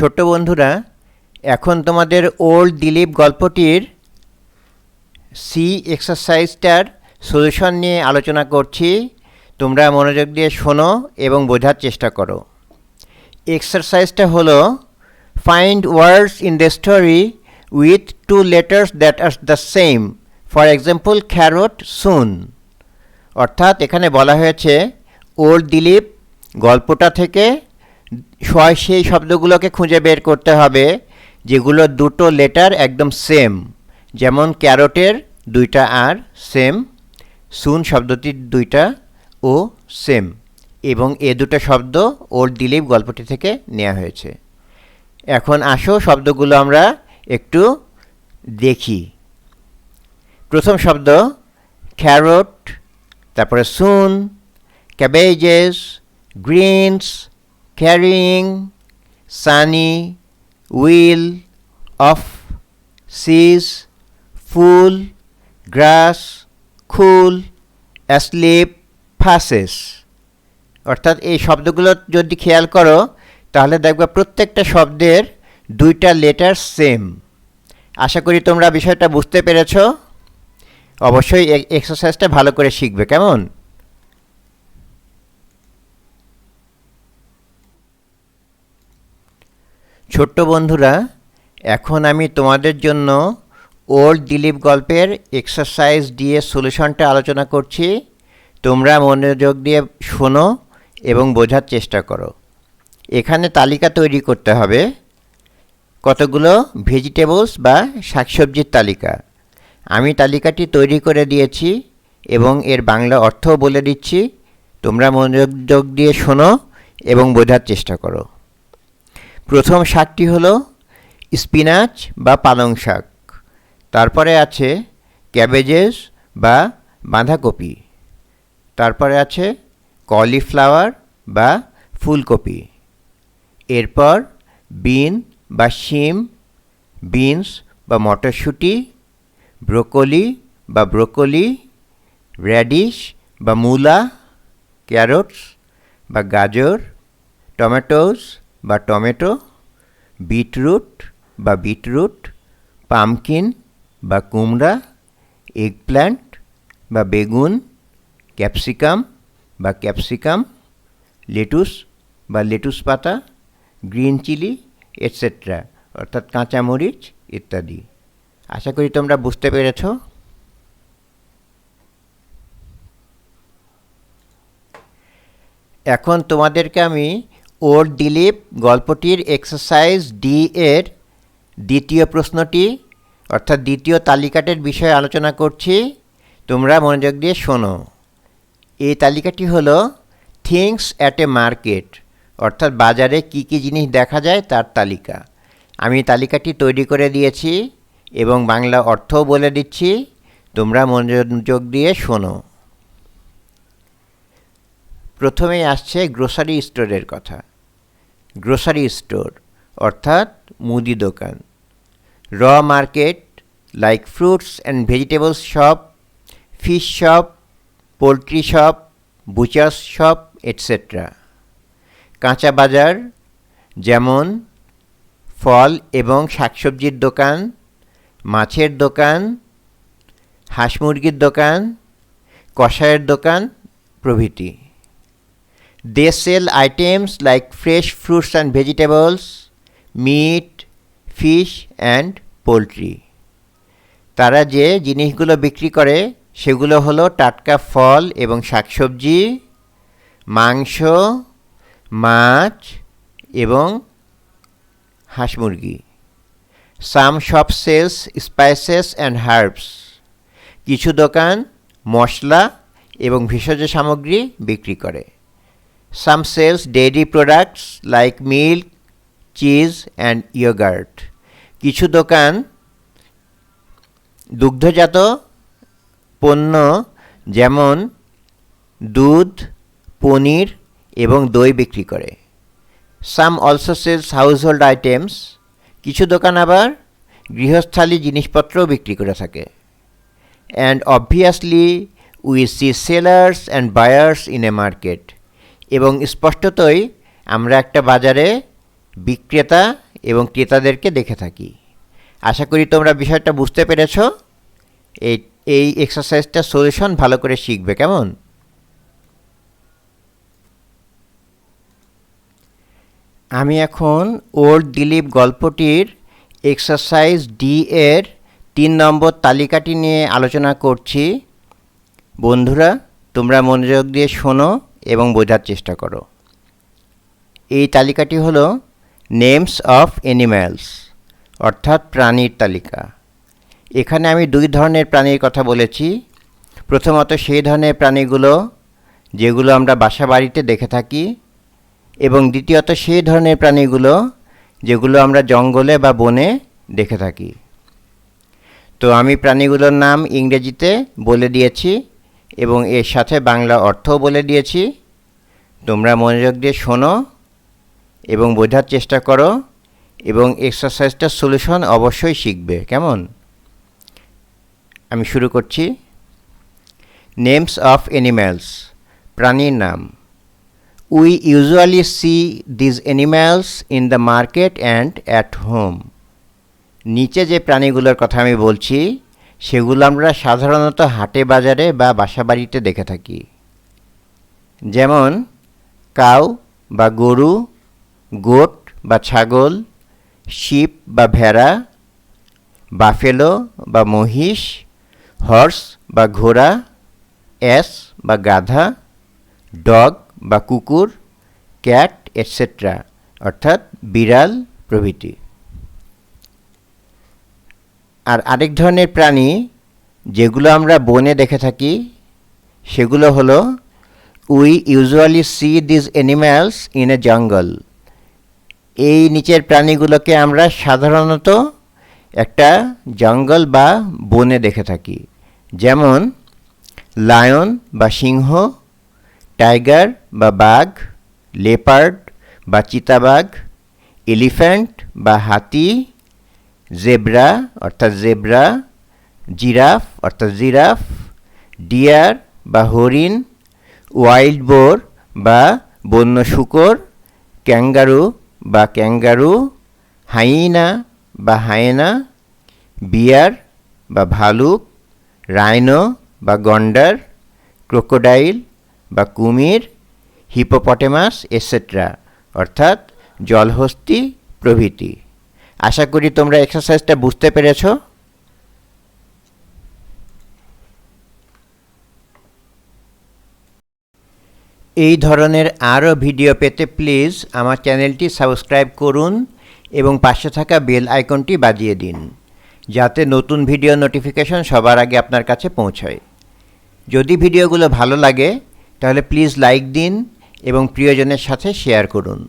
ছোট্ট বন্ধুরা, এখন তোমাদের ওল্ড দিলীপ গল্পটির সি এক্সারসাইজটার সলিউশন নিয়ে আলোচনা করছি। তোমরা মনোযোগ দিয়ে শোনো এবং বোঝার চেষ্টা করো। এক্সারসাইজটা হলো find words in the story with two letters that are the same. For example, carrot, soon. অর্থাৎ এখানে বলা হয়েছে ওল্ড দিলীপ গল্পটা থেকে সেই শব্দগুলোকে খুঁজে বের করতে হবে যেগুলো দুটো লেটার একদম সেম। যেমন ক্যারটের দুইটা আর সেম, সুন শব্দটির দুইটা ও সেম, এবং এ দুটো শব্দ ওল্ড দিলীপ গল্পটি থেকে নেওয়া হয়েছে। এখন আসো শব্দগুলো আমরা একটু দেখি। প্রথম শব্দ ক্যারট, তারপরে soon, cabbages, greens, carrying, sunny, wheel, off, seas, full, grass, cool, asleep, passes। অর্থাৎ এই শব্দগুলো যদি খেয়াল করো তাহলে দেখবে প্রত্যেকটা শব্দের দুইটা লেটার সেম। আশা করি তোমরা বিষয়টা বুঝতে পেরেছ। অবশ্যই এক্সারসাইজটা ভালো করে শিখবে, কেমন? ছোট্ট বন্ধুরা, এখন আমি তোমাদের জন্য ওল্ড দিলীপ গল্পের এক্সারসাইজ দিয়ে সলিউশনটা আলোচনা করছি। তোমরা মনোযোগ দিয়ে শোনো এবং বোঝার চেষ্টা করো। এখানে তালিকা তৈরি করতে হবে, কতগুলো ভেজিটেবলস বা শাকসবজির তালিকা। আমি তালিকাটি তৈরি করে দিয়েছি এবং এর বাংলা অর্থও বলে দিচ্ছি। তোমরা মনোযোগ দিয়ে শোনো এবং বোঝার চেষ্টা করো। প্রথম শাকটি হলো স্পিনাচ বা পালং শাক। তারপরে আছে ক্যাবেজেস বা বাঁধাকপি। তারপরে আছে কলিফ্লাওয়ার বা ফুলকপি। এরপর বিন বা শিম, বিনস বা মটরশুঁটি, ব্রোকলি বা ব্রোকলি, র্যাডিশ বা মূলা, ক্যারটস বা গাজর, টমেটোস বা টমেটো, বিটরুট বা বিটরুট, পামকিন বা কুমড়া, এগপ্ল্যান্ট বা বেগুন, ক্যাপসিকাম বা ক্যাপসিকাম, লেটুস বা লেটুস পাতা, গ্রিন চিলি এটসেট্রা অর্থাৎ কাঁচামরিচ ইত্যাদি। আশা করি তোমরা বুঝতে পেরেছ। এখন তোমাদেরকে আমি ওল্ড দিলীপ গল্পটির এক্সারসাইজ ডি এর দ্বিতীয় প্রশ্নটি অর্থাৎ দ্বিতীয় তালিকাটির বিষয়ে আলোচনা করছি। তোমরা মনোযোগ দিয়ে শোনো। এই তালিকাটি হলো থিংস অ্যাট এ মার্কেট, অর্থাৎ বাজারে কি কি জিনিস দেখা যায় তার তালিকা। আমি তালিকাটি তৈরি করে দিয়েছি এবং বাংলা অর্থও বলে দিচ্ছি। তোমরা মনোযোগ দিয়ে শোনো। প্রথমেই আসছে গ্রোসারি স্টোরের কথা। গ্রোসারি স্টোর অর্থাৎ মুদি দোকান। র market like fruits and vegetables shop, fish shop, poultry shop, বুচার্স shop etcetera. কাঁচা বাজার যেমন ফল এবং শাকসবজির দোকান, মাছের দোকান, হাঁস মুরগির দোকান, কষায়ের দোকান প্রভৃতি। They sell items like fresh fruits and vegetables, meat, fish and poultry. তারা যে জিনিসগুলো বিক্রি করে সেগুলো হলো টাটকা ফল এবং শাকসবজি, মাংস, মাছ এবং হাঁস মুরগি। Some shop sells spices and herbs. কিছু দোকান মশলা এবং ভেষজ সামগ্রী বিক্রি করে। Some sells dairy products like milk, cheese and yogurt. কিছু দোকান দুগ্ধজাত পণ্য যেমন দুধ, পনির এবং দই বিক্রি করে। Some also sells household items. কিছু দোকান আবার গৃহস্থালী জিনিসপত্রও বিক্রি করে থাকে। And obviously we see sellers and buyers in a market. এবং স্পষ্টতই আমরা একটা বাজারে বিক্রেতা এবং ক্রেতাদেরকে দেখে থাকি। আশা করি তোমরা বিষয়টা বুঝতে পেরেছো। এই এক্সারসাইজটা সলিউশন ভালো করে শিখবে, কেমন? আমি এখন ওল্ড দিলীপ গল্পটির এক্সারসাইজ ডি এর 3 নম্বর তালিকাটি নিয়ে আলোচনা করছি। বন্ধুরা, তোমরা মনোযোগ দিয়ে শোনো এবং বোঝার চেষ্টা করো। এই তালিকাটি হলো নেমস অফ অ্যানিম্যালস, অর্থাৎ প্রাণীর তালিকা। এখানে আমি 2 ধরনের প্রাণীর কথা বলেছি। প্রথমত সেই ধরনের প্রাণীগুলো যেগুলো আমরা বাসা বাড়িতে দেখে থাকি, এবং দ্বিতীয়ত সেই ধরনের প্রাণীগুলো যেগুলো আমরা জঙ্গলে বা বনে দেখে থাকি। তো আমি প্রাণীগুলোর নাম ইংরেজিতে বলে দিয়েছি এবং এর সাথে বাংলা অর্থও বলে দিয়েছি। তোমরা মনোযোগ দিয়ে শোনো এবং বোঝার চেষ্টা করো এবং এক্সারসাইজটার সলিউশন অবশ্যই শিখবে, কেমন? আমি শুরু করছি। নেমস অফ অ্যানিম্যালস, প্রাণীর নাম। We usually see these animals in the market and at home. নিচে যে প্রাণীগুলোর কথা আমি বলছি সেগুলো আমরা সাধারণত হাটে বাজারে বা বাসাবাড়িতে দেখে থাকি। যেমন কাউ বা গরু, গোট বা ছাগল, শিপ বা ভেড়া, বাফেলো বা মহিষ, হর্স বা ঘোড়া, অ্যাস বা গাধা, ডগ বা কুকুর, ক্যাট এটসেট্রা অর্থাৎ বিড়াল প্রভৃতি। আর আরেক ধরনের প্রাণী যেগুলো আমরা বনে দেখে থাকি সেগুলো হলো we usually C this animals in a জঙ্গল। এই নিচের প্রাণীগুলোকে আমরা সাধারণত একটা জঙ্গল বা বনে দেখে থাকি। যেমন লায়ন বা সিংহ, টাইগার বা বাঘ, লেপার্ড বা চিতাবাঘ, এলিফ্যান্ট বা হাতি, জেব্রা অর্থাৎ জেব্রা, জিরাফ অর্থাৎ জিরাফ, ডিয়ার বা হরিণ, ওয়াইল্ড বোর বা বন্য শূকর, ক্যাঙ্গারু বা ক্যাঙ্গারু, হাইনা বা হায়েনা, বিয়ার বা ভালুক, রাইনো বা গন্ডার, ক্রোকোডাইল বা কুমির, হিপোপটেমাস এটসেট্রা অর্থাৎ জলহস্তী প্রভৃতি। আশা করি তোমরা এক্সারসাইজটা বুঝতে পেরেছ। এই ধরনের আরও ভিডিও পেতে প্লিজ আমার চ্যানেলটি সাবস্ক্রাইব করুন এবং পাশে থাকা বেল আইকনটি বাজিয়ে দিন, যাতে নতুন ভিডিও নোটিফিকেশন সবার আগে আপনার কাছে পৌঁছায়। যদি ভিডিওগুলো ভালো লাগে তাহলে প্লিজ লাইক দিন এবং প্রিয়জনের সাথে শেয়ার করুন।